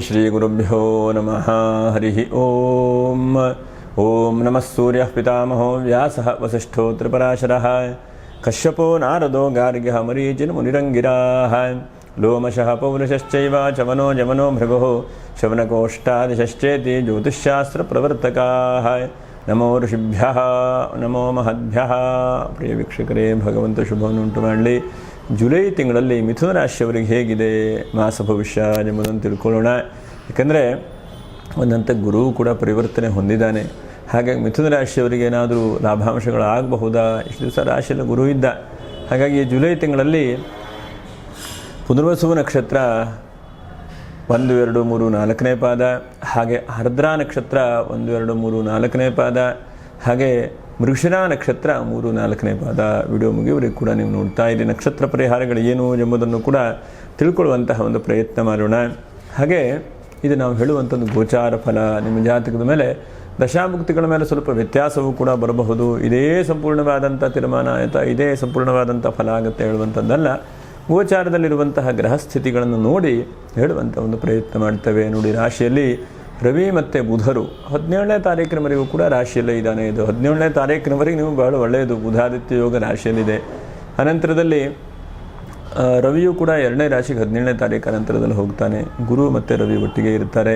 श्रीगुरुभ्यो नमः हरिः ओम नमः सूर्यः पितामहो व्यासः वसिष्ठो त्रिपराशरः कश्यपो नारदो गार्ग्यः मरीचिर्मुनिरङ्गिराः लोमशः पौरुषश्चैव चवनो जमनो भृगुः शवनकोष्ठादिशश्चेति ज्योतिष्शास्त्रप्रवर्तकाः नमो ऋषिभ्यः नमो महद्भ्यः. ಪ್ರಿಯ ವೀಕ್ಷಕರೇ, ಭಗವಂತ ಶುಭವನ್ನು ಉಂಟು ಮಾಡಲಿ. ಜುಲೈ ತಿಂಗಳಲ್ಲಿ ಮಿಥುನ ರಾಶಿಯವರಿಗೆ ಹೇಗಿದೆ ಮಾಸ ಭವಿಷ್ಯ ಎಂಬುದನ್ನು ತಿಳ್ಕೊಳ್ಳೋಣ. ಯಾಕಂದರೆ ಒಂದಂತ ಗುರು ಕೂಡ ಪರಿವರ್ತನೆ ಹೊಂದಿದ್ದಾನೆ. ಹಾಗಾಗಿ ಮಿಥುನ ರಾಶಿಯವರಿಗೆ ಏನಾದರೂ ಲಾಭಾಂಶಗಳು ಆಗಬಹುದಾ? ಇಷ್ಟು ದಿವಸ ರಾಶಿಯಲ್ಲಿ ಗುರು ಇದ್ದ. ಹಾಗಾಗಿ ಜುಲೈ ತಿಂಗಳಲ್ಲಿ ಪುನರ್ವಸು ನಕ್ಷತ್ರ 1, 2, 3, 4ನೇ ಪಾದ, ಹಾಗೆ ಆರ್ದ್ರಾ ನಕ್ಷತ್ರ 1, 2, 3, 4ನೇ ಪಾದ, ಹಾಗೆ ಮೃಗಶಿರಾ ನಕ್ಷತ್ರ 3, 4ನೇ ಪಾದ. ವಿಡಿಯೋ ಮುಗಿಯವರೆಗೆ ಕೂಡ ನೀವು ನೋಡ್ತಾ ಇರಿ. ನಕ್ಷತ್ರ ಪರಿಹಾರಗಳು ಏನು ಎಂಬುದನ್ನು ಕೂಡ ತಿಳ್ಕೊಳ್ಳುವಂತಹ ಒಂದು ಪ್ರಯತ್ನ ಮಾಡೋಣ. ಹಾಗೆ ಇದು ನಾವು ಹೇಳುವಂಥದ್ದು ಗೋಚಾರ ಫಲ. ನಿಮ್ಮ ಜಾತಕದ ಮೇಲೆ ದಶಾಭುಕ್ತಿಗಳ ಮೇಲೆ ಸ್ವಲ್ಪ ವ್ಯತ್ಯಾಸವೂ ಕೂಡ ಬರಬಹುದು. ಇದೇ ಸಂಪೂರ್ಣವಾದಂಥ ತೀರ್ಮಾನ ಆಯಿತಾ, ಇದೇ ಸಂಪೂರ್ಣವಾದಂಥ ಫಲ ಆಗುತ್ತೆ ಹೇಳುವಂಥದ್ದಲ್ಲ. ಗೋಚಾರದಲ್ಲಿರುವಂತಹ ಗ್ರಹಸ್ಥಿತಿಗಳನ್ನು ನೋಡಿ ಹೇಳುವಂಥ ಒಂದು ಪ್ರಯತ್ನ ಮಾಡ್ತೇವೆ. ನೋಡಿ, ರಾಶಿಯಲ್ಲಿ ರವಿ ಮತ್ತು ಬುಧರು 17ನೇ ತಾರೀಕಿನವರೆಗೂ ಕೂಡ ರಾಶಿಯಲ್ಲೇ ಇದ್ದಾನೆ. ಇದು 17ನೇ ತಾರೀಕಿನವರೆಗೆ ನೀವು ಬಹಳ ಒಳ್ಳೆಯದು. ಬುಧಾದಿತ್ಯ ಯೋಗ ರಾಶಿಯಲ್ಲಿದೆ. ಅನಂತರದಲ್ಲಿ ರವಿಯು ಕೂಡ 2ನೇ ರಾಶಿಗೆ 17ನೇ ತಾರೀಕು ಅನಂತರದಲ್ಲಿ ಹೋಗ್ತಾನೆ. ಗುರು ಮತ್ತು ರವಿ ಒಟ್ಟಿಗೆ ಇರ್ತಾರೆ.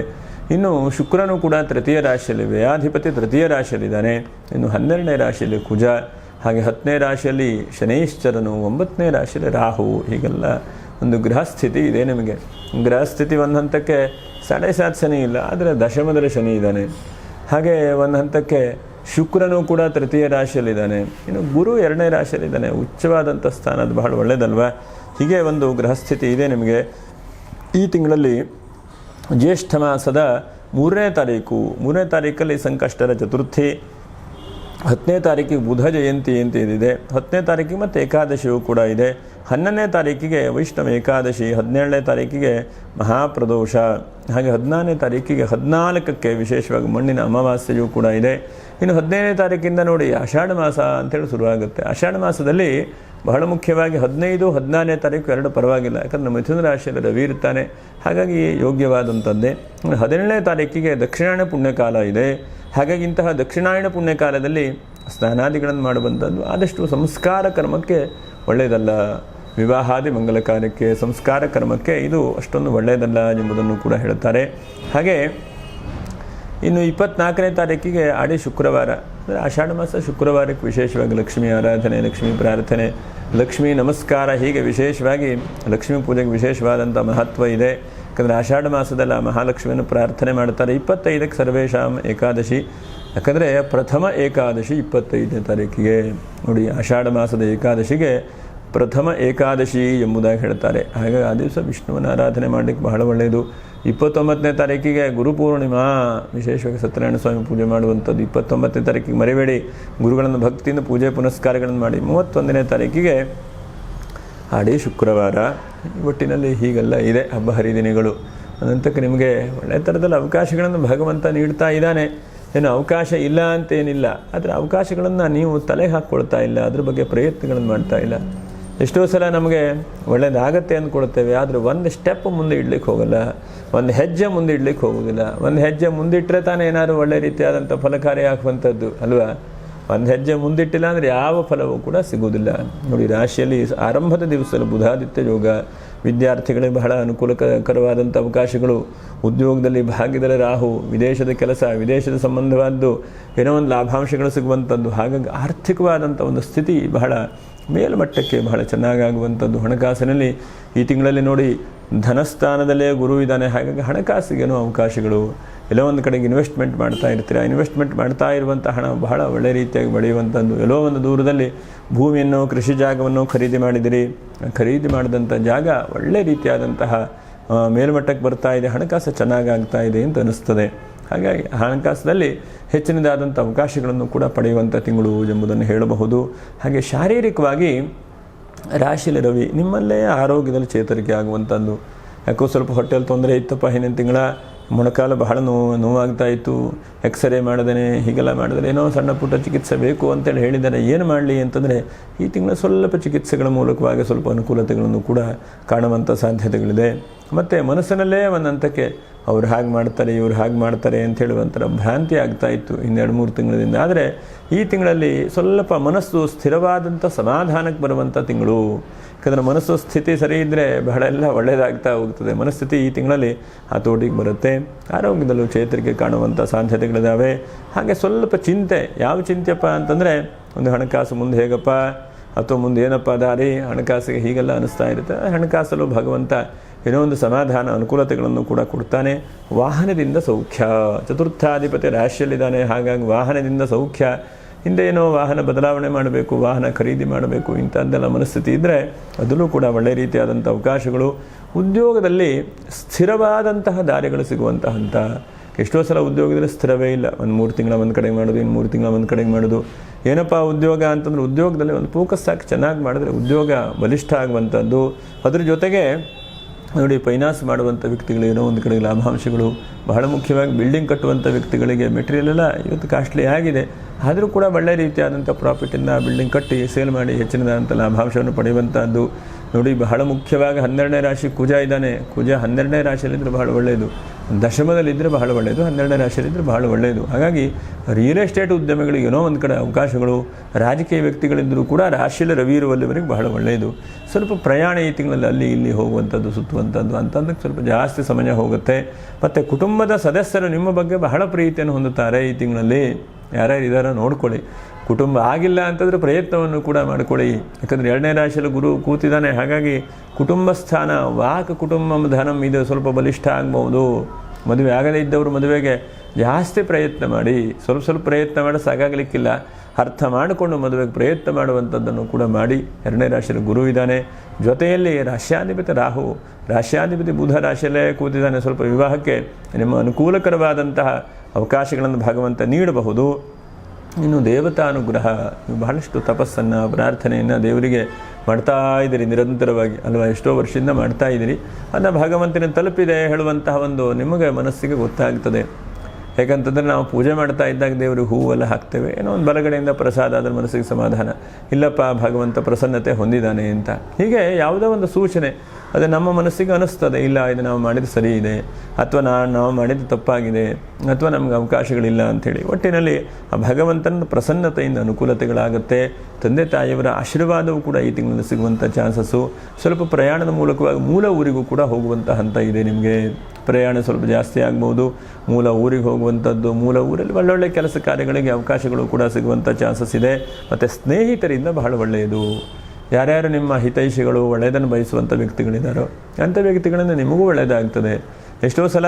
ಇನ್ನು ಶುಕ್ರನು ಕೂಡ ತೃತೀಯ ರಾಶಿಯಲ್ಲಿ, ವ್ಯಯಾಧಿಪತಿ ತೃತೀಯ ರಾಶಿಯಲ್ಲಿದ್ದಾನೆ. ಇನ್ನು 12ನೇ ರಾಶಿಯಲ್ಲಿ ಕುಜ, ಹಾಗೆ 10ನೇ ರಾಶಿಯಲ್ಲಿ ಶನೈಶ್ಚರನು, 9ನೇ ರಾಶಿಯಲ್ಲಿ ರಾಹು. ಹೀಗೆಲ್ಲ ಒಂದು ಗೃಹಸ್ಥಿತಿ ಇದೆ ನಿಮಗೆ. ಗೃಹಸ್ಥಿತಿ ಒಂದು ಹಂತಕ್ಕೆ 7.5 ಶನಿ ಇಲ್ಲ, ಆದರೆ ದಶಮದಲ್ಲಿ ಶನಿ ಇದ್ದಾನೆ. ಹಾಗೆ ಒಂದು ಹಂತಕ್ಕೆ ಶುಕ್ರನು ಕೂಡ ತೃತೀಯ ರಾಶಿಯಲ್ಲಿದ್ದಾನೆ. ಇನ್ನು ಗುರು 2ನೇ ರಾಶಿಯಲ್ಲಿದ್ದಾನೆ. ಉಚ್ಚವಾದಂಥ ಸ್ಥಾನ, ಅದು ಬಹಳ ಒಳ್ಳೆಯದಲ್ವ. ಹೀಗೆ ಒಂದು ಗೃಹಸ್ಥಿತಿ ಇದೆ ನಿಮಗೆ. ಈ ತಿಂಗಳಲ್ಲಿ ಜ್ಯೇಷ್ಠ ಮಾಸದ 3ನೇ ತಾರೀಕಲ್ಲಿ ಸಂಕಷ್ಟರ ಚತುರ್ಥಿ, 10ನೇ ತಾರೀಕಿಗೆ ಬುಧ ಜಯಂತಿ ಅಂತ ಇದಿದೆ. 10ನೇ ತಾರೀಕಿಗೆ ಮತ್ತು ಏಕಾದಶಿಯೂ ಕೂಡ ಇದೆ. 11ನೇ ತಾರೀಕಿಗೆ ವೈಷ್ಣವ ಏಕಾದಶಿ, 17ನೇ ತಾರೀಕಿಗೆ ಮಹಾಪ್ರದೋಷ, ಹಾಗೆ 14ನೇ ತಾರೀಕಿಗೆ 14ಕ್ಕೆ ವಿಶೇಷವಾಗಿ ಮಣ್ಣಿನ ಅಮಾವಾಸ್ಯೆಯೂ ಕೂಡ ಇದೆ. ಇನ್ನು 15ನೇ ತಾರೀಕಿಂದ ನೋಡಿ ಆಷಾಢ ಮಾಸ ಅಂತೇಳಿ ಶುರುವಾಗುತ್ತೆ. ಆಷಾಢ ಮಾಸದಲ್ಲಿ ಬಹಳ ಮುಖ್ಯವಾಗಿ 15, 14ನೇ ತಾರೀಕು ಎರಡು ಪರವಾಗಿಲ್ಲ. ಯಾಕಂದರೆ ಮಿಥುನ ರಾಶಿಯಲ್ಲಿ ರವಿ ಇರ್ತಾನೆ. ಹಾಗಾಗಿ ಯೋಗ್ಯವಾದಂಥದ್ದೇ. 17ನೇ ತಾರೀಕಿಗೆ ದಕ್ಷಿಣಾಯಣ ಪುಣ್ಯಕಾಲ ಇದೆ. ಹಾಗಾಗಿ ಇಂತಹ ದಕ್ಷಿಣಾಯಣ ಪುಣ್ಯಕಾಲದಲ್ಲಿ ಸ್ನಾನಾದಿಗಳನ್ನು ಮಾಡುವಂಥದ್ದು ಆದಷ್ಟು ಸಂಸ್ಕಾರ ಕರ್ಮಕ್ಕೆ ಒಳ್ಳೆಯದಲ್ಲ. ವಿವಾಹಾದಿ ಮಂಗಲ ಕಾರ್ಯಕ್ಕೆ, ಸಂಸ್ಕಾರ ಕರ್ಮಕ್ಕೆ ಇದು ಅಷ್ಟೊಂದು ಒಳ್ಳೆಯದಲ್ಲ ಎಂಬುದನ್ನು ಕೂಡ ಹೇಳ್ತಾರೆ. ಹಾಗೆ ಇನ್ನು 24ನೇ ತಾರೀಕಿಗೆ ಆಡಿ ಶುಕ್ರವಾರ, ಅಂದರೆ ಆಷಾಢ ಮಾಸ ಶುಕ್ರವಾರಕ್ಕೆ ವಿಶೇಷವಾಗಿ ಲಕ್ಷ್ಮೀ ಆರಾಧನೆ, ಲಕ್ಷ್ಮೀ ಪ್ರಾರ್ಥನೆ, ಲಕ್ಷ್ಮೀ ನಮಸ್ಕಾರ, ಹೀಗೆ ವಿಶೇಷವಾಗಿ ಲಕ್ಷ್ಮೀ ಪೂಜೆಗೆ ವಿಶೇಷವಾದಂಥ ಮಹತ್ವ ಇದೆ. ಯಾಕಂದರೆ ಆಷಾಢ ಮಾಸದಲ್ಲ ಮಹಾಲಕ್ಷ್ಮಿಯನ್ನು ಪ್ರಾರ್ಥನೆ ಮಾಡ್ತಾರೆ. 25ಕ್ಕೆ ಸರ್ವೇಶಾಂ ಏಕಾದಶಿ, ಯಾಕಂದರೆ ಪ್ರಥಮ ಏಕಾದಶಿ 25ನೇ ತಾರೀಕಿಗೆ. ನೋಡಿ, ಆಷಾಢ ಮಾಸದ ಏಕಾದಶಿಗೆ ಪ್ರಥಮ ಏಕಾದಶಿ ಎಂಬುದಾಗಿ ಹೇಳ್ತಾರೆ. ಹಾಗಾಗಿ ಆ ದಿವಸ ವಿಷ್ಣುವನ ಆರಾಧನೆ ಮಾಡಲಿಕ್ಕೆ ಬಹಳ ಒಳ್ಳೆಯದು. 29ನೇ ತಾರೀಕಿಗೆ ಗುರುಪೂರ್ಣಿಮಾ, ವಿಶೇಷವಾಗಿ ಸತ್ಯನಾರಾಯಣ ಸ್ವಾಮಿ ಪೂಜೆ ಮಾಡುವಂಥದ್ದು. 29ನೇ ತಾರೀಕಿಗೆ ಮರಿಬೇಡಿ, ಗುರುಗಳನ್ನು ಭಕ್ತಿಯಿಂದ ಪೂಜೆ ಪುನಸ್ಕಾರಗಳನ್ನು ಮಾಡಿ. 31ನೇ ತಾರೀಕಿಗೆ ಆಡಿ ಶುಕ್ರವಾರ. ಒಟ್ಟಿನಲ್ಲಿ ಹೀಗೆಲ್ಲ ಇದೆ ಹಬ್ಬ ಹರಿದಿನಗಳು. ಅನಂತಕ್ಕೆ ನಿಮಗೆ ಒಳ್ಳೆಯ ಥರದಲ್ಲಿ ಅವಕಾಶಗಳನ್ನು ಭಗವಂತ ನೀಡ್ತಾ ಇದ್ದಾನೆ. ಏನು ಅವಕಾಶ ಇಲ್ಲ ಅಂತೇನಿಲ್ಲ, ಆದರೆ ಅವಕಾಶಗಳನ್ನು ನೀವು ತಲೆ ಹಾಕ್ಕೊಳ್ತಾ ಇಲ್ಲ, ಅದ್ರ ಬಗ್ಗೆ ಪ್ರಯತ್ನಗಳನ್ನು ಮಾಡ್ತಾ ಇಲ್ಲ. ಎಷ್ಟೋ ಸಲ ನಮಗೆ ಒಳ್ಳೆಯದಾಗತ್ತೆ ಅಂದ್ಕೊಳ್ತೇವೆ, ಆದರೆ ಒಂದು ಸ್ಟೆಪ್ ಮುಂದೆ ಇಡ್ಲಿಕ್ಕೆ ಹೋಗಲ್ಲ, ಒಂದು ಹೆಜ್ಜೆ ಮುಂದೆ ಇಡ್ಲಿಕ್ಕೆ ಹೋಗೋದಿಲ್ಲ. ಒಂದು ಹೆಜ್ಜೆ ಮುಂದಿಟ್ಟರೆ ತಾನೇ ಏನಾದರೂ ಒಳ್ಳೆ ರೀತಿಯಾದಂಥ ಫಲಕಾರಿ ಆಗುವಂಥದ್ದು ಅಲ್ವಾ. ಒಂದು ಹೆಜ್ಜೆ ಮುಂದಿಟ್ಟಿಲ್ಲ ಅಂದರೆ ಯಾವ ಫಲವೂ ಕೂಡ ಸಿಗೋದಿಲ್ಲ. ನೋಡಿ, ರಾಶಿಯಲ್ಲಿ ಆರಂಭದ ದಿವಸದಲ್ಲಿ ಬುಧಾದಿತ್ಯ ಯೋಗ, ವಿದ್ಯಾರ್ಥಿಗಳಿಗೆ ಬಹಳ ಅನುಕೂಲಕರವಾದಂಥ ಅವಕಾಶಗಳು. ಉದ್ಯೋಗದಲ್ಲಿ ಭಾಗ್ಯದಲ್ಲಿ ರಾಹು, ವಿದೇಶದ ಕೆಲಸ, ವಿದೇಶದ ಸಂಬಂಧವಾದ್ದು ಏನೋ ಒಂದು ಲಾಭಾಂಶಗಳು ಸಿಗುವಂಥದ್ದು. ಹಾಗಾಗಿ ಆರ್ಥಿಕವಾದಂಥ ಒಂದು ಸ್ಥಿತಿ ಬಹಳ ಮೇಲ್ಮಟ್ಟಕ್ಕೆ ಬಹಳ ಚೆನ್ನಾಗಾಗುವಂಥದ್ದು. ಹಣಕಾಸಿನಲ್ಲಿ ಈ ತಿಂಗಳಲ್ಲಿ ನೋಡಿ ಧನಸ್ಥಾನದಲ್ಲೇ ಗುರು ಇದ್ದಾನೆ. ಹಾಗಾಗಿ ಹಣಕಾಸಿಗೇನೋ ಅವಕಾಶಗಳು. ಎಲ್ಲೋ ಒಂದು ಕಡೆಗೆ ಇನ್ವೆಸ್ಟ್ಮೆಂಟ್ ಮಾಡ್ತಾ ಇರ್ತೀರ. ಇನ್ವೆಸ್ಟ್ಮೆಂಟ್ ಮಾಡ್ತಾ ಇರುವಂಥ ಹಣ ಬಹಳ ಒಳ್ಳೆ ರೀತಿಯಾಗಿ ಬೆಳೆಯುವಂಥದ್ದು. ಎಲ್ಲೋ ಒಂದು ದೂರದಲ್ಲಿ ಭೂಮಿಯನ್ನು, ಕೃಷಿ ಜಾಗವನ್ನು ಖರೀದಿ ಮಾಡಿದಿರಿ. ಖರೀದಿ ಮಾಡಿದಂಥ ಜಾಗ ಒಳ್ಳೆ ರೀತಿಯಾದಂತಹ ಮೇಲ್ಮಟ್ಟಕ್ಕೆ ಬರ್ತಾ ಇದೆ, ಹಣಕಾಸು ಚೆನ್ನಾಗಾಗ್ತಾ ಇದೆ ಅಂತ ಅನ್ನಿಸ್ತದೆ. ಹಾಗಾಗಿ ಹಣಕಾಸಿನಲ್ಲಿ ಹೆಚ್ಚಿನದಾದಂಥ ಅವಕಾಶಗಳನ್ನು ಕೂಡ ಪಡೆಯುವಂಥ ತಿಂಗಳು ಎಂಬುದನ್ನು ಹೇಳಬಹುದು. ಹಾಗೆ ಶಾರೀರಿಕವಾಗಿ ರಾಶಿಯಲ್ಲಿ ರವಿ, ನಿಮ್ಮಲ್ಲೇ ಆರೋಗ್ಯದಲ್ಲಿ ಚೇತರಿಕೆ ಆಗುವಂಥದ್ದು. ಯಾಕೋ ಸ್ವಲ್ಪ ಹೊಟ್ಟೆಯಲ್ಲಿ ತೊಂದರೆ ಇತ್ತಪ್ಪ ಹಿಂದಿನ ತಿಂಗಳ, ಮೊಣಕಾಲು ಬಹಳ ನೋವಾಗ್ತಾ ಇತ್ತು, ಎಕ್ಸ್ರೇ ಮಾಡಿದೇನೆ, ಹೀಗೆಲ್ಲ ಮಾಡಿದ್ರೆ ಏನೋ ಸಣ್ಣ ಪುಟ್ಟ ಚಿಕಿತ್ಸೆ ಬೇಕು ಅಂತೇಳಿ ಹೇಳಿದ್ದಾರೆ. ಏನು ಮಾಡಲಿ ಅಂತಂದರೆ ಈ ತಿಂಗಳ ಸ್ವಲ್ಪ ಚಿಕಿತ್ಸೆಗಳ ಮೂಲಕವಾಗಿ ಸ್ವಲ್ಪ ಅನುಕೂಲತೆಗಳನ್ನು ಕೂಡ ಕಾಣುವಂಥ ಸಾಧ್ಯತೆಗಳಿದೆ. ಮತ್ತು ಮನಸ್ಸಿನಲ್ಲೇ ಒಂದು ಹಂತಕ್ಕೆ ಅವ್ರು ಹಾಗೆ ಮಾಡ್ತಾರೆ, ಇವ್ರು ಹಾಗೆ ಮಾಡ್ತಾರೆ ಅಂತ ಹೇಳುವಂಥರ ಭ್ರಾಂತಿ ಆಗ್ತಾ ಇತ್ತು ಇನ್ನು 2-3 ತಿಂಗಳಿಂದ. ಆದರೆ ಈ ತಿಂಗಳಲ್ಲಿ ಸ್ವಲ್ಪ ಮನಸ್ಸು ಸ್ಥಿರವಾದಂಥ ಸಮಾಧಾನಕ್ಕೆ ಬರುವಂಥ ತಿಂಗಳು. ಯಾಕಂದರೆ ಮನಸ್ಸು ಸ್ಥಿತಿ ಸರಿ ಇದ್ದರೆ ಬಹಳ ಎಲ್ಲ ಒಳ್ಳೆಯದಾಗ್ತಾ ಹೋಗ್ತದೆ. ಮನಸ್ಥಿತಿ ಈ ತಿಂಗಳಲ್ಲಿ ಹತೋಟಿಗೆ ಬರುತ್ತೆ. ಆರೋಗ್ಯದಲ್ಲೂ ಚೇತರಿಕೆ ಕಾಣುವಂಥ ಸಾಧ್ಯತೆಗಳಿದ್ದಾವೆ. ಹಾಗೆ ಸ್ವಲ್ಪ ಚಿಂತೆ, ಯಾವ ಚಿಂತೆಯಪ್ಪ ಅಂತಂದರೆ ಒಂದು ಹಣಕಾಸು ಮುಂದೆ ಹೇಗಪ್ಪ ಅಥವಾ ಮುಂದೆ ಏನಪ್ಪ ದಾರಿ, ಹಣಕಾಸಿಗೆ ಹೀಗೆಲ್ಲ ಅನ್ನಿಸ್ತಾ ಇರುತ್ತೆ. ಹಣಕಾಸಲ್ಲೂ ಭಗವಂತ ಏನೋ ಒಂದು ಸಮಾಧಾನ ಅನುಕೂಲತೆಗಳನ್ನು ಕೂಡ ಕೊಡ್ತಾನೆ. ವಾಹನದಿಂದ ಸೌಖ್ಯ, ಚತುರ್ಥಾಧಿಪತಿ ರಾಶಿಯಲ್ಲಿದ್ದಾನೆ. ಹಾಗಾಗಿ ವಾಹನದಿಂದ ಸೌಖ್ಯ. ಹಿಂದೆ ಏನೋ ವಾಹನ ಬದಲಾವಣೆ ಮಾಡಬೇಕು, ವಾಹನ ಖರೀದಿ ಮಾಡಬೇಕು, ಇಂಥದ್ದೆಲ್ಲ ಮನಸ್ಥಿತಿ ಇದ್ದರೆ ಅದರಲ್ಲೂ ಕೂಡ ಒಳ್ಳೆಯ ರೀತಿಯಾದಂಥ ಅವಕಾಶಗಳು. ಉದ್ಯೋಗದಲ್ಲಿ ಸ್ಥಿರವಾದಂತಹ ದಾರಿಗಳು ಸಿಗುವಂಥ ಹಂತ. ಎಷ್ಟೋ ಸಲ ಉದ್ಯೋಗದಲ್ಲಿ ಸ್ಥಿರವೇ ಇಲ್ಲ. ಒಂದು 3 ತಿಂಗಳ ಒಂದು ಕಡೆಗೆ ಮಾಡೋದು, ಇನ್ನು 3 ತಿಂಗಳ ಒಂದು ಕಡೆಗೆ ಮಾಡೋದು. ಏನಪ್ಪ ಉದ್ಯೋಗ ಅಂತಂದರೆ ಉದ್ಯೋಗದಲ್ಲಿ ಒಂದು ಫೋಕಸ್ ಹಾಕಿ ಚೆನ್ನಾಗಿ ಮಾಡಿದ್ರೆ ಉದ್ಯೋಗ ಬಲಿಷ್ಠ ಆಗುವಂಥದ್ದು. ಅದ್ರ ಜೊತೆಗೆ ನೋಡಿ, ಫೈನಾನ್ಸ್ ಮಾಡುವಂಥ ವ್ಯಕ್ತಿಗಳು ಏನೋ ಒಂದು ಕಡೆಗೆ ಲಾಭಾಂಶಗಳು. ಬಹಳ ಮುಖ್ಯವಾಗಿ ಬಿಲ್ಡಿಂಗ್ ಕಟ್ಟುವಂಥ ವ್ಯಕ್ತಿಗಳಿಗೆ ಮೆಟೀರಿಯಲ್ ಎಲ್ಲ ಇವತ್ತು ಕಾಸ್ಟ್ಲಿ ಆಗಿದೆ, ಆದರೂ ಕೂಡ ಒಳ್ಳೆಯ ರೀತಿಯಾದಂಥ ಪ್ರಾಫಿಟಿಂದ ಬಿಲ್ಡಿಂಗ್ ಕಟ್ಟಿ ಸೇಲ್ ಮಾಡಿ ಹೆಚ್ಚಿನದಾದಂಥ ಲಾಭಾಂಶವನ್ನು ಪಡೆಯುವಂಥದ್ದು. ನೋಡಿ, ಬಹಳ ಮುಖ್ಯವಾಗಿ 12ನೇ ರಾಶಿ ಕುಜ ಇದ್ದಾನೆ. ಕುಜ 12ನೇ ರಾಶಿಯಲ್ಲಿದ್ದರೆ ಬಹಳ ಒಳ್ಳೆಯದು, ದಶಮದಲ್ಲಿದ್ದರೆ ಬಹಳ ಒಳ್ಳೆಯದು, 12ನೇ ರಾಶಿಯಲ್ಲಿದ್ದರೆ ಬಹಳ ಒಳ್ಳೆಯದು. ಹಾಗಾಗಿ ರಿಯಲ್ ಎಸ್ಟೇಟ್ ಉದ್ಯಮಿಗಳಿಗೆ ಏನೋ ಒಂದು ಕಡೆ ಅವಕಾಶಗಳು. ರಾಜಕೀಯ ವ್ಯಕ್ತಿಗಳಿದ್ದರೂ ಕೂಡ ರಾಶಿಯಲ್ಲಿ ರವಿ ಇರುವಲ್ಲಿವರೆಗೆ ಬಹಳ ಒಳ್ಳೆಯದು. ಸ್ವಲ್ಪ ಪ್ರಯಾಣ ಈ ತಿಂಗಳಲ್ಲಿ ಅಲ್ಲಿ ಇಲ್ಲಿ ಹೋಗುವಂಥದ್ದು, ಸುತ್ತುವಂಥದ್ದು ಅಂತಂದಕ್ಕೆ ಸ್ವಲ್ಪ ಜಾಸ್ತಿ ಸಮಯ ಹೋಗುತ್ತೆ. ಮತ್ತು ಕುಟುಂಬದ ಸದಸ್ಯರು ನಿಮ್ಮ ಬಗ್ಗೆ ಬಹಳ ಪ್ರೀತಿಯನ್ನು ಹೊಂದುತ್ತಾರೆ ಈ ತಿಂಗಳಲ್ಲಿ. ಯಾರ್ಯಾರು ಇದ್ದಾರೋ ನೋಡ್ಕೊಳ್ಳಿ. ಕುಟುಂಬ ಆಗಿಲ್ಲ ಅಂತಂದರೆ ಪ್ರಯತ್ನವನ್ನು ಕೂಡ ಮಾಡಿಕೊಳ್ಳಿ. ಯಾಕಂದರೆ 2ನೇ ರಾಶಿಯಲ್ಲಿ ಗುರು ಕೂತಿದ್ದಾನೆ. ಹಾಗಾಗಿ ಕುಟುಂಬ ಸ್ಥಾನ, ವಾಕ್ ಕುಟುಂಬಂ ಧನಂ, ಇದು ಸ್ವಲ್ಪ ಬಲಿಷ್ಠ ಆಗ್ಬೋದು. ಮದುವೆ ಆಗದೇ ಇದ್ದವರು ಮದುವೆಗೆ ಜಾಸ್ತಿ ಪ್ರಯತ್ನ ಮಾಡಿ. ಸ್ವಲ್ಪ ಪ್ರಯತ್ನ ಮಾಡಿ ಸಾಕಾಗಲಿಕ್ಕಿಲ್ಲ. ಅರ್ಥ ಮಾಡಿಕೊಂಡು ಮದುವೆಗೆ ಪ್ರಯತ್ನ ಮಾಡುವಂಥದ್ದನ್ನು ಕೂಡ ಮಾಡಿ. 2ನೇ ರಾಶಿಯಲ್ಲಿ ಗುರು ಇದ್ದಾನೆ. ಜೊತೆಯಲ್ಲಿ ರಾಶ್ಯಾಧಿಪತಿ ರಾಹು, ರಾಶ್ಯಾಧಿಪತಿ ಬುಧ ರಾಶಿಯಲ್ಲೇ ಕೂತಿದ್ದಾನೆ. ಸ್ವಲ್ಪ ವಿವಾಹಕ್ಕೆ ನಿಮ್ಮ ಅನುಕೂಲಕರವಾದಂತಹ ಅವಕಾಶಗಳನ್ನು ಭಗವಂತ ನೀಡಬಹುದು. ಇನ್ನು ದೇವತಾನುಗ್ರಹ, ಬಹಳಷ್ಟು ತಪಸ್ಸನ್ನು, ಪ್ರಾರ್ಥನೆಯನ್ನು ದೇವರಿಗೆ ಮಾಡ್ತಾ ಇದ್ದೀರಿ ನಿರಂತರವಾಗಿ ಅಲ್ವಾ, ಎಷ್ಟೋ ವರ್ಷದಿಂದ ಮಾಡ್ತಾ ಇದ್ದೀರಿ. ಅದನ್ನು ಭಗವಂತನ ತಲುಪಿದೆ ಹೇಳುವಂತಹ ಒಂದು ನಿಮಗೆ ಮನಸ್ಸಿಗೆ ಗೊತ್ತಾಗ್ತದೆ. ಯಾಕಂತಂದರೆ ನಾವು ಪೂಜೆ ಮಾಡ್ತಾ ಇದ್ದಾಗ ದೇವರಿಗೆ ಹೂವೆಲ್ಲ ಹಾಕ್ತೇವೆ, ಏನೋ ಒಂದು ಬಲಗಡೆಯಿಂದ ಪ್ರಸಾದ, ಅದರ ಮನಸ್ಸಿಗೆ ಸಮಾಧಾನ, ಇಲ್ಲಪ್ಪ ಭಗವಂತ ಪ್ರಸನ್ನತೆ ಹೊಂದಿದ್ದಾನೆ ಅಂತ. ಹೀಗೆ ಯಾವುದೋ ಒಂದು ಸೂಚನೆ ಅದು ನಮ್ಮ ಮನಸ್ಸಿಗೆ ಅನ್ನಿಸ್ತದೆ, ಇಲ್ಲ ಇದು ನಾವು ಮಾಡಿದ್ದು ಸರಿ ಇದೆ, ಅಥವಾ ನಾವು ಮಾಡಿದ್ದು ತಪ್ಪಾಗಿದೆ, ಅಥವಾ ನಮಗೆ ಅವಕಾಶಗಳಿಲ್ಲ ಅಂಥೇಳಿ. ಒಟ್ಟಿನಲ್ಲಿ ಆ ಭಗವಂತನ ಪ್ರಸನ್ನತೆಯಿಂದ ಅನುಕೂಲತೆಗಳಾಗುತ್ತೆ. ತಂದೆ ತಾಯಿಯವರ ಆಶೀರ್ವಾದವೂ ಕೂಡ ಈ ತಿಂಗಳಲ್ಲಿ ಸಿಗುವಂಥ ಚಾನ್ಸಸ್ಸು. ಸ್ವಲ್ಪ ಪ್ರಯಾಣದ ಮೂಲಕವಾಗಿ ಮೂಲ ಊರಿಗೂ ಕೂಡ ಹೋಗುವಂಥ ಹಂತ ಇದೆ. ನಿಮಗೆ ಪ್ರಯಾಣ ಸ್ವಲ್ಪ ಜಾಸ್ತಿ ಆಗ್ಬೋದು. ಮೂಲ ಊರಿಗೆ ಹೋಗುವಂಥದ್ದು, ಮೂಲ ಊರಲ್ಲಿ ಒಳ್ಳೊಳ್ಳೆ ಕೆಲಸ ಕಾರ್ಯಗಳಿಗೆ ಅವಕಾಶಗಳು ಕೂಡ ಸಿಗುವಂಥ ಚಾನ್ಸಸ್ ಇದೆ. ಮತ್ತು ಸ್ನೇಹಿತರಿಂದ ಬಹಳ ಒಳ್ಳೆಯದು. ಯಾರ್ಯಾರು ನಿಮ್ಮ ಹಿತೈಷಿಗಳು, ಒಳ್ಳೆಯದನ್ನು ಬಯಸುವಂಥ ವ್ಯಕ್ತಿಗಳಿದ್ದಾರೋ ಅಂಥ ವ್ಯಕ್ತಿಗಳಿಂದ ನಿಮಗೂ ಒಳ್ಳೆಯದಾಗ್ತದೆ. ಎಷ್ಟೋ ಸಲ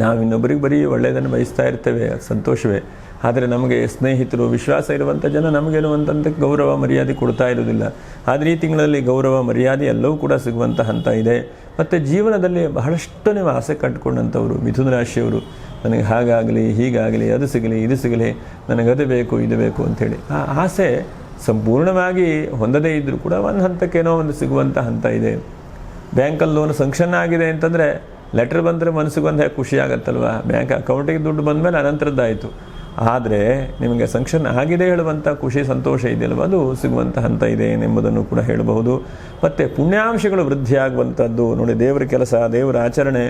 ನಾವು ಇನ್ನೊಬ್ಬರಿಗೆ ಬರೀ ಒಳ್ಳೆಯದನ್ನು ಬಯಸ್ತಾ ಇರ್ತೇವೆ, ಸಂತೋಷವೇ. ಆದರೆ ನಮಗೆ ಸ್ನೇಹಿತರು, ವಿಶ್ವಾಸ ಇರುವಂಥ ಜನ ನಮಗೇನು ಅಂತಂತ ಗೌರವ ಮರ್ಯಾದೆ ಕೊಡ್ತಾ ಇರೋದಿಲ್ಲ. ಆದರೆ ಈ ತಿಂಗಳಲ್ಲಿ ಗೌರವ ಮರ್ಯಾದೆ ಎಲ್ಲವೂ ಕೂಡ ಸಿಗುವಂಥ ಹಂತ ಇದೆ. ಮತ್ತು ಜೀವನದಲ್ಲಿ ಬಹಳಷ್ಟು ನೀವು ಆಸೆ ಕಟ್ಟಿಕೊಂಡಂಥವ್ರು ಮಿಥುನ ರಾಶಿಯವರು, ನನಗೆ ಹಾಗಾಗಲಿ, ಹೀಗಾಗಲಿ, ಅದು ಸಿಗಲಿ, ಇದು ಸಿಗಲಿ, ನನಗದು ಬೇಕು, ಇದು ಬೇಕು ಅಂಥೇಳಿ ಆ ಆಸೆ ಸಂಪೂರ್ಣವಾಗಿ ಹೊಂದದೇ ಇದ್ದರೂ ಕೂಡ ಒಂದು ಹಂತಕ್ಕೇನೋ ಒಂದು ಸಿಗುವಂಥ ಹಂತ ಇದೆ. ಬ್ಯಾಂಕಲ್ಲಿ ಲೋನ್ ಸಂಕ್ಷನ್ ಆಗಿದೆ ಅಂತಂದರೆ ಲೆಟ್ರ್ ಬಂದರೆ ಮನಸ್ಸಿಗೆ ಒಂದು ಖುಷಿ ಆಗುತ್ತಲ್ವ. ಬ್ಯಾಂಕ್ ಅಕೌಂಟಿಗೆ ದುಡ್ಡು ಬಂದ ಮೇಲೆ ಅನಂತರದ್ದಾಯಿತು. ಆದರೆ ನಿಮಗೆ ಸಂಕ್ಷನ್ ಆಗಿದೆ ಹೇಳುವಂಥ ಖುಷಿ, ಸಂತೋಷ ಇದೆಯಲ್ವ, ಅದು ಸಿಗುವಂಥ ಹಂತ ಇದೆ ಎಂಬುದನ್ನು ಕೂಡ ಹೇಳಬಹುದು. ಮತ್ತು ಪುಣ್ಯಾಂಶಗಳು ವೃದ್ಧಿಯಾಗುವಂಥದ್ದು. ನೋಡಿ, ದೇವರ ಕೆಲಸ, ದೇವರ ಆಚರಣೆ,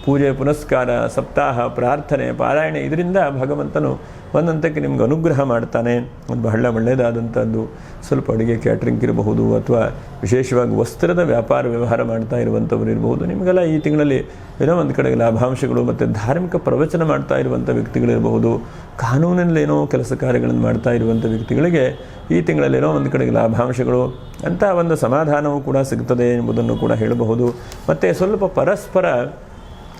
ಪೂಜೆ ಪುನಸ್ಕಾರ, ಸಪ್ತಾಹ, ಪ್ರಾರ್ಥನೆ, ಪಾರಾಯಣೆ, ಇದರಿಂದ ಭಗವಂತನು ಒಂದಂತಕ್ಕೆ ನಿಮ್ಗೆ ಅನುಗ್ರಹ ಮಾಡ್ತಾನೆ. ಅದು ಬಹಳ ಒಳ್ಳೆಯದಾದಂಥದ್ದು. ಸ್ವಲ್ಪ ಅಡುಗೆ ಕ್ಯಾಟ್ರಿಂಗ್ ಇರಬಹುದು, ಅಥವಾ ವಿಶೇಷವಾಗಿ ವಸ್ತ್ರದ ವ್ಯಾಪಾರ ವ್ಯವಹಾರ ಮಾಡ್ತಾ ಇರುವಂಥವ್ರು ಇರಬಹುದು. ನಿಮಗೆಲ್ಲ ಈ ತಿಂಗಳಲ್ಲಿ ಏನೋ ಒಂದು ಕಡೆಗೆ ಲಾಭಾಂಶಗಳು. ಮತ್ತು ಧಾರ್ಮಿಕ ಪ್ರವಚನ ಮಾಡ್ತಾ ಇರುವಂಥ ವ್ಯಕ್ತಿಗಳಿರಬಹುದು, ಕಾನೂನಿನಲ್ಲಿ ಏನೋ ಕೆಲಸ ಕಾರ್ಯಗಳನ್ನು ಮಾಡ್ತಾ ಇರುವಂಥ ವ್ಯಕ್ತಿಗಳಿಗೆ ಈ ತಿಂಗಳಲ್ಲಿ ಏನೋ ಒಂದು ಕಡೆಗೆ ಲಾಭಾಂಶಗಳು, ಅಂತಹ ಒಂದು ಸಮಾಧಾನವೂ ಕೂಡ ಸಿಗ್ತದೆ ಎಂಬುದನ್ನು ಕೂಡ ಹೇಳಬಹುದು. ಮತ್ತು ಸ್ವಲ್ಪ ಪರಸ್ಪರ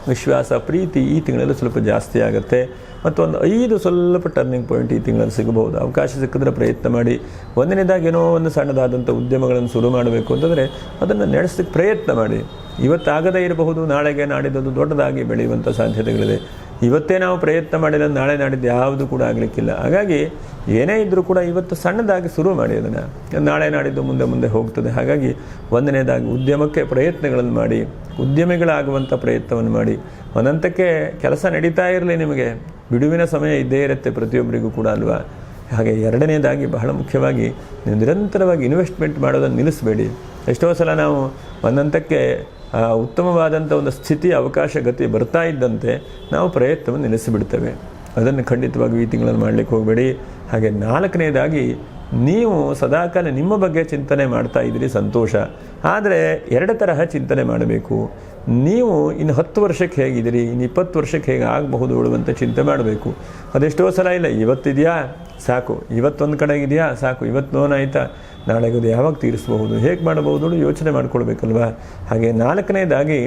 ವಿಶ್ವಾಸ, ಪ್ರೀತಿ ಈ ತಿಂಗಳಲ್ಲಿ ಸ್ವಲ್ಪ ಜಾಸ್ತಿ ಆಗುತ್ತೆ. ಮತ್ತು ಒಂದು 5 ಸ್ವಲ್ಪ ಟರ್ನಿಂಗ್ ಪಾಯಿಂಟ್ ಈ ತಿಂಗಳಲ್ಲಿ ಸಿಗಬಹುದು. ಅವಕಾಶ ಸಿಕ್ಕಿದ್ರೆ ಪ್ರಯತ್ನ ಮಾಡಿ. ಒಂದನೇದಾಗಿ ಏನೋ ಒಂದು ಸಣ್ಣದಾದಂಥ ಉದ್ಯಮಗಳನ್ನು ಶುರು ಮಾಡಬೇಕು ಅಂತಂದರೆ ಅದನ್ನು ನಡೆಸಲಿಕ್ಕೆ ಪ್ರಯತ್ನ ಮಾಡಿ. ಇವತ್ತಾಗದೇ ಇರಬಹುದು, ನಾಳೆಗೆ ನಾಡಿದ್ದು ದೊಡ್ಡದಾಗಿ ಬೆಳೆಯುವಂಥ ಸಾಧ್ಯತೆಗಳಿದೆ. ಇವತ್ತೇ ನಾವು ಪ್ರಯತ್ನ ಮಾಡಿಲ್ಲ ನಾಳೆ ನಾಡಿದ್ದು ಯಾವುದು ಕೂಡ ಆಗಲಿಕ್ಕಿಲ್ಲ. ಹಾಗಾಗಿ ಏನೇ ಇದ್ದರೂ ಕೂಡ ಇವತ್ತು ಸಣ್ಣದಾಗಿ ಶುರು ಮಾಡಿ ಅದನ್ನು, ನಾಳೆ ನಾಡಿದ್ದು ಮುಂದೆ ಮುಂದೆ ಹೋಗ್ತದೆ. ಹಾಗಾಗಿ ಒಂದನೇದಾಗಿ ಉದ್ಯಮಕ್ಕೆ ಪ್ರಯತ್ನಗಳನ್ನು ಮಾಡಿ, ಉದ್ಯಮಿಗಳಾಗುವಂಥ ಪ್ರಯತ್ನವನ್ನು ಮಾಡಿ. ಒಂದಂತಕ್ಕೆ ಕೆಲಸ ನಡೀತಾ ಇರಲಿ, ನಿಮಗೆ ಬಿಡುವಿನ ಸಮಯ ಇದ್ದೇ ಇರುತ್ತೆ ಪ್ರತಿಯೊಬ್ಬರಿಗೂ ಕೂಡ ಅಲ್ವಾ. ಹಾಗೆ ಎರಡನೇದಾಗಿ ಬಹಳ ಮುಖ್ಯವಾಗಿ ನೀವು ನಿರಂತರವಾಗಿ ಇನ್ವೆಸ್ಟ್ಮೆಂಟ್ ಮಾಡೋದನ್ನು ನಿಲ್ಲಿಸಬೇಡಿ. ಎಷ್ಟೋ ಸಲ ನಾವು ಒಂದಂತಕ್ಕೆ ಉತ್ತಮವಾದಂಥ ಒಂದು ಸ್ಥಿತಿ ಅವಕಾಶ ಗತಿ ಬರ್ತಾ ಇದ್ದಂತೆ ನಾವು ಪ್ರಯತ್ನವನ್ನು ನಿಲ್ಲಿಸಿಬಿಡ್ತೇವೆ. ಅದನ್ನು ಖಂಡಿತವಾಗಿ ಈ ತಿಂಗಳಲ್ಲಿ ಮಾಡಲಿಕ್ಕೆ ಹೋಗಬೇಡಿ. ಹಾಗೆ ನಾಲ್ಕನೇದಾಗಿ ನೀವು ಸದಾಕಾಲ ನಿಮ್ಮ ಬಗ್ಗೆ ಚಿಂತನೆ ಮಾಡ್ತಾ ಇದ್ದೀರಿ, ಸಂತೋಷ. ಆದರೆ ಎರಡು ತರಹ ಚಿಂತನೆ ಮಾಡಬೇಕು. ನೀವು ಇನ್ನು 10 ವರ್ಷಕ್ಕೆ ಹೇಗಿದ್ದೀರಿ, ಇನ್ನು 20 ವರ್ಷಕ್ಕೆ ಹೇಗೆ ಆಗಬಹುದು ಹೇಳುವಂಥ ಚಿಂತೆ ಮಾಡಬೇಕು. ಅದೆಷ್ಟೋ ಸಲ ಇಲ್ಲ, ಇವತ್ತಿದೆಯಾ ಸಾಕು, ಇವತ್ತೊಂದು ಕಡೆ ಇದೆಯಾ ಸಾಕು, ಇವತ್ತು ಲೋನ್ ಆಯಿತಾ ನಾಳೆಗೆ ಅದು ಯಾವಾಗ ತೀರಿಸಬಹುದು, ಹೇಗೆ ಮಾಡಬಹುದು ಯೋಚನೆ ಮಾಡ್ಕೊಳ್ಬೇಕಲ್ವ. ಹಾಗೆ ನಾಲ್ಕನೇದಾಗಿ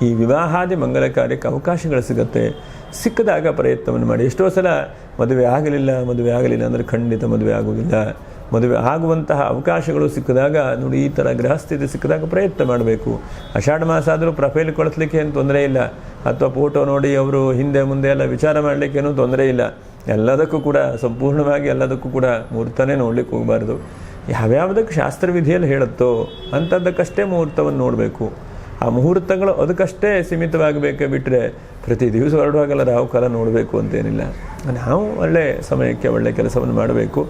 ಈ ವಿವಾಹಾದಿ ಮಂಗಲ ಕಾರ್ಯಕ್ಕೆ ಅವಕಾಶಗಳು ಸಿಕ್ಕದಾಗ ಪ್ರಯತ್ನವನ್ನು ಮಾಡಿ. ಎಷ್ಟೋ ಸಲ ಮದುವೆ ಆಗಲಿಲ್ಲ ಅಂದರೆ ಖಂಡಿತ ಮದುವೆ ಆಗುವುದಿಲ್ಲ. ಮದುವೆ ಆಗುವಂತಹ ಅವಕಾಶಗಳು ಸಿಕ್ಕಿದಾಗ ನೋಡಿ, ಈ ಥರ ಗೃಹಸ್ಥಿತಿ ಸಿಕ್ಕಿದಾಗ ಪ್ರಯತ್ನ ಮಾಡಬೇಕು. ಆಷಾಢ ಮಾಸ ಆದರೂ ಪ್ರೊಫೈಲ್ ಕೊಡಿಸ್ಲಿಕ್ಕೆ ಏನು ತೊಂದರೆ ಇಲ್ಲ, ಅಥವಾ ಫೋಟೋ ನೋಡಿ ಅವರು ಹಿಂದೆ ಮುಂದೆ ಎಲ್ಲ ವಿಚಾರ ಮಾಡಲಿಕ್ಕೇನೂ ತೊಂದರೆ ಇಲ್ಲ. ಎಲ್ಲದಕ್ಕೂ ಕೂಡ ಸಂಪೂರ್ಣವಾಗಿ ಎಲ್ಲದಕ್ಕೂ ಕೂಡ ಮುಹೂರ್ತನೇ ನೋಡ್ಲಿಕ್ಕೆ ಹೋಗಬಾರ್ದು. ಯಾವ್ಯಾವುದಕ್ಕೆ ಶಾಸ್ತ್ರವಿಧಿಯಲ್ಲಿ ಹೇಳುತ್ತೋ ಅಂಥದ್ದಕ್ಕಷ್ಟೇ ಮುಹೂರ್ತವನ್ನು ನೋಡಬೇಕು. ಆ ಮುಹೂರ್ತಗಳು ಅದಕ್ಕಷ್ಟೇ ಸೀಮಿತವಾಗಬೇಕೇ ಬಿಟ್ಟರೆ ಪ್ರತಿ ದಿವಸ ಹೊರಡುವಾಗೆಲ್ಲ ರಾಹುಕಾಲ ನೋಡಬೇಕು ಅಂತೇನಿಲ್ಲ. ನಾವು ಒಳ್ಳೆ ಸಮಯಕ್ಕೆ ಒಳ್ಳೆ ಕೆಲಸವನ್ನು ಮಾಡಬೇಕು.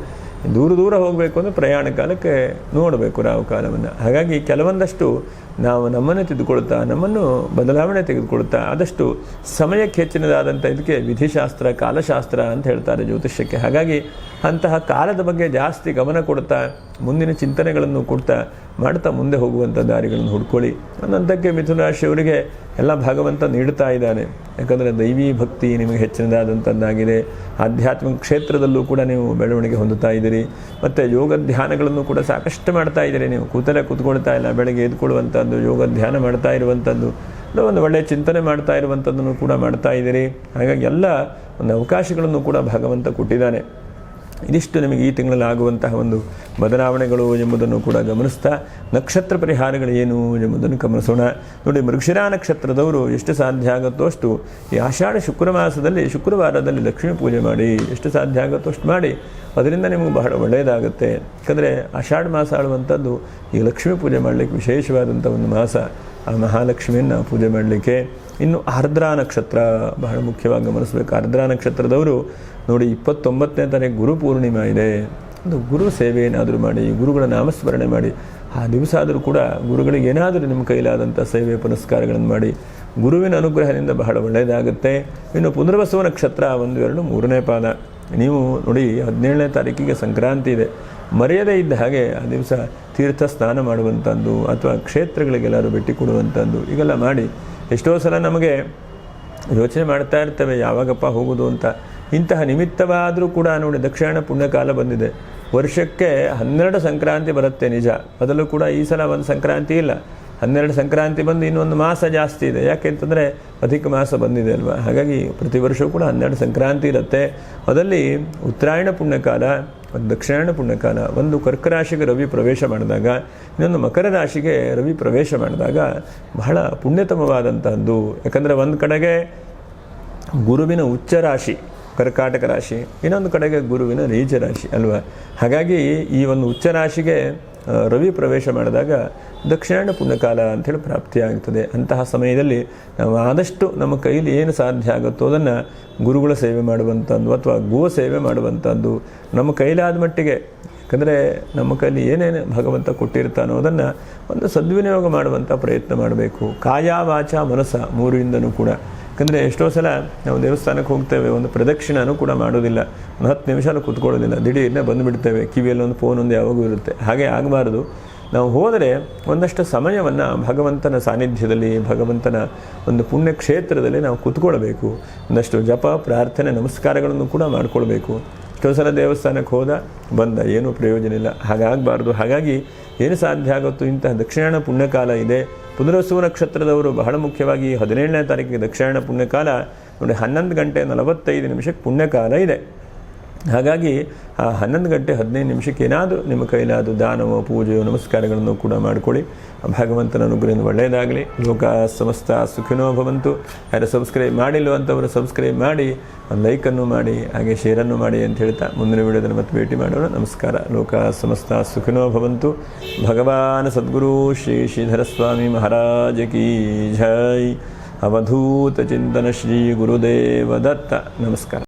ದೂರ ಹೋಗಬೇಕು ಅಂದರೆ ಪ್ರಯಾಣ ಕಾಲಕ್ಕೆ ನೋಡಬೇಕು ರಾಹುಕಾಲವನ್ನು. ಹಾಗಾಗಿ ಕೆಲವೊಂದಷ್ಟು ನಾವು ನಮ್ಮನ್ನು ತಿದ್ದುಕೊಳ್ತಾ, ನಮ್ಮನ್ನು ಬದಲಾವಣೆ ತೆಗೆದುಕೊಳ್ತಾ, ಆದಷ್ಟು ಸಮಯಕ್ಕೆ ಹೆಚ್ಚಿನದಾದಂಥ ಇದಕ್ಕೆ ವಿಧಿಶಾಸ್ತ್ರ, ಕಾಲಶಾಸ್ತ್ರ ಅಂತ ಹೇಳ್ತಾರೆ ಜ್ಯೋತಿಷ್ಯಕ್ಕೆ. ಹಾಗಾಗಿ ಅಂತಹ ಕಾಲದ ಬಗ್ಗೆ ಜಾಸ್ತಿ ಗಮನ ಕೊಡ್ತಾ, ಮುಂದಿನ ಚಿಂತನೆಗಳನ್ನು ಕೊಡ್ತಾ ಮಾಡ್ತಾ ಮುಂದೆ ಹೋಗುವಂಥ ದಾರಿಗಳನ್ನು ಹುಡ್ಕೊಳ್ಳಿ. ಅನ್ನಂತಕ್ಕೆ ಮಿಥುನ ರಾಶಿಯವರಿಗೆ ಎಲ್ಲ ಭಗವಂತ ನೀಡ್ತಾ ಇದ್ದಾನೆ. ಯಾಕಂದರೆ ದೈವೀ ಭಕ್ತಿ ನಿಮಗೆ ಹೆಚ್ಚಿನದಾದಂಥದ್ದಾಗಿದೆ. ಆಧ್ಯಾತ್ಮಿಕ ಕ್ಷೇತ್ರದಲ್ಲೂ ಕೂಡ ನೀವು ಬೆಳವಣಿಗೆ ಹೊಂದುತ್ತಾ ಇದ್ದೀರಿ. ಮತ್ತು ಯೋಗ ಧ್ಯಾನಗಳನ್ನು ಕೂಡ ಸಾಕಷ್ಟು ಮಾಡ್ತಾ ಇದ್ದೀರಿ. ನೀವು ಕೂತ್ಕೊಳ್ತಾ ಇಲ್ಲ, ಬೆಳಗ್ಗೆ ಎದ್ಕೊಳ್ಳುವಂಥದ್ದು, ಯೋಗ ಧ್ಯಾನ ಮಾಡ್ತಾ ಇರುವಂಥದ್ದು, ಒಂದು ಒಳ್ಳೆಯ ಚಿಂತನೆ ಮಾಡ್ತಾ ಇರುವಂಥದ್ದನ್ನು ಕೂಡ ಮಾಡ್ತಾ ಇದ್ದೀರಿ. ಹಾಗಾಗಿ ಎಲ್ಲ ಒಂದು ಅವಕಾಶಗಳನ್ನು ಕೂಡ ಭಗವಂತ ಕೊಟ್ಟಿದ್ದಾನೆ. ಇದಿಷ್ಟು ನಿಮಗೆ ಈ ತಿಂಗಳಲ್ಲಿ ಆಗುವಂತಹ ಒಂದು ಬದಲಾವಣೆಗಳು ಎಂಬುದನ್ನು ಕೂಡ ಗಮನಿಸ್ತಾ, ನಕ್ಷತ್ರ ಪರಿಹಾರಗಳು ಏನು ಎಂಬುದನ್ನು ಗಮನಿಸೋಣ. ನೋಡಿ, ಮೃಗಶಿರಾ ನಕ್ಷತ್ರದವರು ಎಷ್ಟು ಸಾಧ್ಯ ಆಗುತ್ತೋ ಅಷ್ಟು ಈ ಆಷಾಢ ಶುಕ್ರವಾರದಲ್ಲಿ ಲಕ್ಷ್ಮೀ ಪೂಜೆ ಮಾಡಿ, ಎಷ್ಟು ಸಾಧ್ಯ ಆಗುತ್ತೋ ಅಷ್ಟು ಮಾಡಿ. ಅದರಿಂದ ನಿಮಗೆ ಬಹಳ ಒಳ್ಳೆಯದಾಗುತ್ತೆ. ಯಾಕಂದರೆ ಆಷಾಢ ಮಾಸ ಆಳುವಂಥದ್ದು ಈ ಲಕ್ಷ್ಮೀ ಪೂಜೆ ಮಾಡಲಿಕ್ಕೆ ವಿಶೇಷವಾದಂಥ ಒಂದು ಮಾಸ. ಆ ಮಹಾಲಕ್ಷ್ಮಿಯನ್ನು ಪೂಜೆ ಮಾಡಲಿಕ್ಕೆ. ಇನ್ನು ಆರ್ದ್ರಾ ನಕ್ಷತ್ರ ಬಹಳ ಮುಖ್ಯವಾಗಿ ಗಮನಿಸಬೇಕು. ಆರ್ದ್ರಾ ನಕ್ಷತ್ರದವರು ನೋಡಿ, 29ನೇ ತಾರೀಕು ಗುರು ಪೂರ್ಣಿಮಾ ಇದೆ. ಒಂದು ಗುರು ಸೇವೆ ಏನಾದರೂ ಮಾಡಿ, ಗುರುಗಳ ನಾಮಸ್ಮರಣೆ ಮಾಡಿ. ಆ ದಿವಸ ಆದರೂ ಕೂಡ ಗುರುಗಳಿಗೆ ಏನಾದರೂ ನಿಮ್ಮ ಕೈಲಾದಂಥ ಸೇವೆ ಪುನಸ್ಕಾರಗಳನ್ನು ಮಾಡಿ. ಗುರುವಿನ ಅನುಗ್ರಹದಿಂದ ಬಹಳ ಒಳ್ಳೆಯದಾಗುತ್ತೆ. ಇನ್ನು ಪುನರ್ವಸು ನಕ್ಷತ್ರ 1, 2, 3ನೇ ಪಾದ. ನೀವು ನೋಡಿ, 17ನೇ ತಾರೀಕಿಗೆ ಸಂಕ್ರಾಂತಿ ಇದೆ. ಮರೆಯದೇ ಇದ್ದ ಹಾಗೆ ಆ ದಿವಸ ತೀರ್ಥ ಸ್ನಾನ ಮಾಡುವಂಥದ್ದು, ಅಥವಾ ಕ್ಷೇತ್ರಗಳಿಗೆಲ್ಲರೂ ಭೇಟಿ ಕೊಡುವಂಥದ್ದು, ಈಗೆಲ್ಲ ಮಾಡಿ. ಎಷ್ಟೋ ಸಲ ನಮಗೆ ಯೋಚನೆ ಮಾಡ್ತಾ ಇರ್ತೇವೆ ಯಾವಾಗಪ್ಪ ಹೋಗೋದು ಅಂತ. ಇಂತಹ ನಿಮಿತ್ತವಾದರೂ ಕೂಡ ನೋಡಿ, ದಕ್ಷಿಣ ಪುಣ್ಯಕಾಲ ಬಂದಿದೆ. ವರ್ಷಕ್ಕೆ 12 ಸಂಕ್ರಾಂತಿ ಬರುತ್ತೆ ನಿಜ. ಅದರಲ್ಲೂ ಕೂಡ ಈ ಸಲ ಒಂದು ಸಂಕ್ರಾಂತಿ ಇಲ್ಲ, 12 ಸಂಕ್ರಾಂತಿ ಬಂದು ಇನ್ನೊಂದು ಮಾಸ ಜಾಸ್ತಿ ಇದೆ. ಯಾಕೆಂತಂದರೆ ಅಧಿಕ ಮಾಸ ಬಂದಿದೆ ಅಲ್ವಾ. ಹಾಗಾಗಿ ಪ್ರತಿ ವರ್ಷವೂ ಕೂಡ 12 ಸಂಕ್ರಾಂತಿ ಇರುತ್ತೆ. ಅದರಲ್ಲಿ ಉತ್ತರಾಯಣ ಪುಣ್ಯಕಾಲ, ಒಂದು ದಕ್ಷಿಣಾಯಣ ಪುಣ್ಯಕಾಲ, ಒಂದು ಕರ್ಕ ರಾಶಿಗೆ ರವಿ ಪ್ರವೇಶ ಮಾಡಿದಾಗ, ಇನ್ನೊಂದು ಮಕರ ರಾಶಿಗೆ ರವಿ ಪ್ರವೇಶ ಮಾಡಿದಾಗ ಬಹಳ ಪುಣ್ಯತಮವಾದಂತಹದ್ದು. ಯಾಕಂದರೆ ಒಂದು ಕಡೆಗೆ ಗುರುವಿನ ಉಚ್ಚ ರಾಶಿ ಕರ್ಕಾಟಕ ರಾಶಿ, ಇನ್ನೊಂದು ಕಡೆಗೆ ಗುರುವಿನ ನೀಚ ರಾಶಿ ಅಲ್ವಾ. ಹಾಗಾಗಿ ಈ ಒಂದು ಉಚ್ಚ ರಾಶಿಗೆ ರವಿ ಪ್ರವೇಶ ಮಾಡಿದಾಗ ದಕ್ಷಿಣಾಯಣ ಪುಣ್ಯಕಾಲ ಅಂಥೇಳಿ ಪ್ರಾಪ್ತಿಯಾಗುತ್ತದೆ. ಅಂತಹ ಸಮಯದಲ್ಲಿ ನಾವು ಆದಷ್ಟು ನಮ್ಮ ಕೈಲಿ ಏನು ಸಾಧ್ಯ ಆಗುತ್ತೋ ಅದನ್ನು ಗುರುಗಳ ಸೇವೆ ಮಾಡುವಂಥದ್ದು, ಅಥವಾ ಗೋ ಸೇವೆ ಮಾಡುವಂಥದ್ದು ನಮ್ಮ ಕೈಲಾದ ಮಟ್ಟಿಗೆ. ಯಾಕಂದರೆ ನಮ್ಮ ಕೈಲಿ ಏನೇನು ಭಗವಂತ ಕೊಟ್ಟಿರ್ತಾನೋ ಅದನ್ನು ಒಂದು ಸದ್ವಿನಿಯೋಗ ಮಾಡುವಂಥ ಪ್ರಯತ್ನ ಮಾಡಬೇಕು. ಕಾಯ ವಾಚ ಮನಸ್ಸ 3ಇಂದನೂ ಕೂಡ. ಯಾಕಂದರೆ ಎಷ್ಟೋ ಸಲ ನಾವು ದೇವಸ್ಥಾನಕ್ಕೆ ಹೋಗ್ತೇವೆ, ಒಂದು ಪ್ರದಕ್ಷಿಣನೂ ಕೂಡ ಮಾಡೋದಿಲ್ಲ, ಒಂದು 10 ನಿಮಿಷನೂ ಕೂತ್ಕೊಳ್ಳೋದಿಲ್ಲ, ದಿಢೀರ್ನೇ ಬಂದುಬಿಡ್ತೇವೆ. ಕಿವಿಯಲ್ಲಿ ಒಂದು ಫೋನ್ ಒಂದು ಯಾವಾಗೂ ಇರುತ್ತೆ. ಹಾಗೆ ಆಗಬಾರ್ದು. ನಾವು ಹೋದರೆ ಒಂದಷ್ಟು ಸಮಯವನ್ನು ಭಗವಂತನ ಸಾನ್ನಿಧ್ಯದಲ್ಲಿ, ಭಗವಂತನ ಒಂದು ಪುಣ್ಯ ಕ್ಷೇತ್ರದಲ್ಲಿ ನಾವು ಕೂತ್ಕೊಳ್ಬೇಕು. ಒಂದಷ್ಟು ಜಪ, ಪ್ರಾರ್ಥನೆ, ನಮಸ್ಕಾರಗಳನ್ನು ಕೂಡ ಮಾಡಿಕೊಳ್ಬೇಕು. ಎಷ್ಟೋ ಸಲ ದೇವಸ್ಥಾನಕ್ಕೆ ಹೋದ ಬಂದ, ಏನೂ ಪ್ರಯೋಜನ ಇಲ್ಲ. ಹಾಗಾಗಬಾರ್ದು. ಹಾಗಾಗಿ ಏನು ಸಾಧ್ಯ ಆಗುತ್ತೋ ಇಂತಹ ದಕ್ಷಿಣಾಯಣ ಪುಣ್ಯಕಾಲ ಇದೆ. ಪುನರ್ವಸು ನಕ್ಷತ್ರದವರು ಬಹಳ ಮುಖ್ಯವಾಗಿ 17ನೇ ತಾರೀಕಿಗೆ ದಕ್ಷಿಣಾಯಣ ಪುಣ್ಯಕಾಲ ನೋಡಿ, 11 ಗಂಟೆ 45 ನಿಮಿಷಕ್ಕೆ ಪುಣ್ಯಕಾಲ ಇದೆ. ಹಾಗಾಗಿ ಆ 11 ಗಂಟೆ 15 ನಿಮಿಷಕ್ಕೆ ಏನಾದರೂ ನಿಮ್ಮ ಕೈಲಾದ ದಾನವೋ ಪೂಜೆಯೋ ನಮಸ್ಕಾರಗಳನ್ನು ಕೂಡ ಮಾಡಿಕೊಳ್ಳಿ. ಭಗವಂತನ ಅನುಗ್ರಹದಿಂದ ಒಳ್ಳೆಯದಾಗಲಿ. ಲೋಕ ಸಮಸ್ತ ಸುಖಿನೋ ಭವಂತು. ಯಾರು ಸಬ್ಸ್ಕ್ರೈಬ್ ಮಾಡಿಲ್ಲೋ ಅಂಥವರು ಸಬ್ಸ್ಕ್ರೈಬ್ ಮಾಡಿ, ಒಂದು ಲೈಕನ್ನು ಮಾಡಿ, ಹಾಗೆ ಶೇರನ್ನು ಮಾಡಿ ಅಂತ ಹೇಳ್ತಾ ಮುಂದಿನ ವಿಡಿಯೋದಲ್ಲಿ ಮತ್ತೆ ಭೇಟಿ ಮಾಡೋಣ. ನಮಸ್ಕಾರ. ಲೋಕ ಸಮಸ್ತ ಸುಖಿನೋ ಭವಂತು. ಭಗವಾನ್ ಸದ್ಗುರು ಶ್ರೀ ಶ್ರೀಧರ ಸ್ವಾಮಿ ಮಹಾರಾಜ ಕೀ ಜೈ. ಅವಧೂತ ಚಿಂತನ ಶ್ರೀ ಗುರುದೇವ ದತ್ತ. ನಮಸ್ಕಾರ.